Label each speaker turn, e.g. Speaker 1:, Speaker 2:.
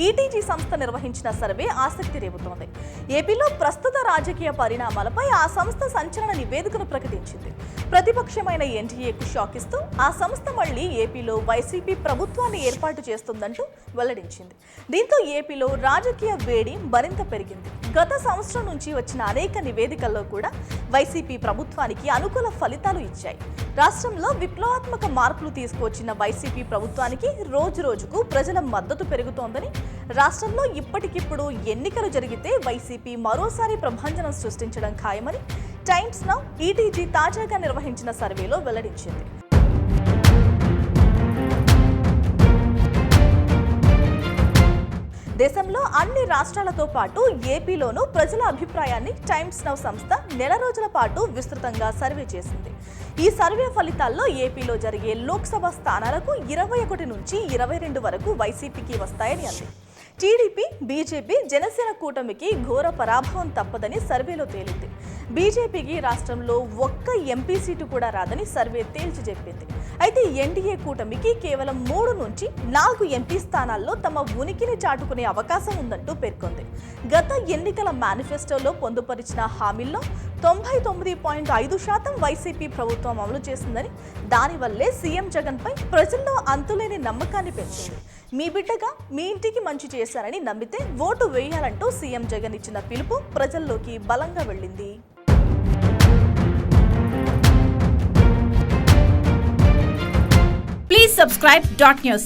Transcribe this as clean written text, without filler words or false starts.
Speaker 1: ETG సంస్థ నిర్వహించిన survey ఆసక్తి రేపుతోంది. ఏపీలో ప్రస్తుత రాజకీయ పరిణామాలపై ఆ సంస్థ సంచలన నివేదికను ప్రకటించింది. ప్రతిపక్షమైన ఎన్డీఏకు షాక్ ఇస్తూ ఆ సంస్థ మళ్లీ ఏపీలో వైసీపీ ప్రభుత్వాన్ని ఏర్పాటు చేస్తుందంటూ వెల్లడించింది. దీంతో ఏపీలో రాజకీయ వేడి మరింత పెరిగింది. గత సంవత్సరం నుంచి వచ్చిన అనేక నివేదికల్లో కూడా వైసీపీ ప్రభుత్వానికి అనుకూల ఫలితాలు ఇచ్చాయి. రాష్ట్రంలో విప్లవాత్మక మార్పులు తీసుకువచ్చిన వైసీపీ ప్రభుత్వానికి రోజు రోజుకు ప్రజల మద్దతు పెరుగుతోందని, రాష్ట్రంలో ఇప్పటికిప్పుడు ఎన్నికలు జరిగితే వైసీపీ మరోసారి ప్రభంజనం సృష్టించడం ఖాయమని టైమ్స్ నౌ ఈటీజీ తాజాగా నిర్వహించిన సర్వేలో వెల్లడించింది. దేశంలో అన్ని రాష్ట్రాలతో పాటు ఏపీలోనూ ప్రజల అభిప్రాయాన్ని టైమ్స్ నౌ సంస్థ నెల రోజుల పాటు విస్తృతంగా సర్వే చేసింది. ఈ సర్వే ఫలితాల్లో ఏపీలో జరిగే లోక్సభ స్థానాలకు 21 నుంచి 22 వరకు వైసీపీకి వస్తాయని అంది. టీడీపీ, బీజేపీ, జనసేన కూటమికి ఘోర పరాభవం తప్పదని సర్వేలో తేలింది. బీజేపీకి రాష్ట్రంలో ఒక్క ఎంపీ సీటు కూడా రాదని సర్వే తేల్చి చెప్పింది. అయితే ఎన్డీఏ కూటమికి కేవలం 3 నుంచి 4 ఎంపీ స్థానాల్లో తమ ఉనికిని చాటుకునే అవకాశం ఉందంటూ పేర్కొంది. గత ఎన్నికల మేనిఫెస్టోలో పొందుపరిచిన హామీల్లో 99.5% వైసీపీ ప్రభుత్వం అమలు చేసిందని, దానివల్లే సీఎం జగన్పై ప్రజల్లో అంతులేని నమ్మకాన్ని పెంచింది. మీ బిడ్డగా మీ ఇంటికి మంచి చేశారని నమ్మితే ఓటు వేయాలంటూ సీఎం జగన్ ఇచ్చిన పిలుపు ప్రజల్లోకి బలంగా వెళ్ళింది.
Speaker 2: Please subscribe .news.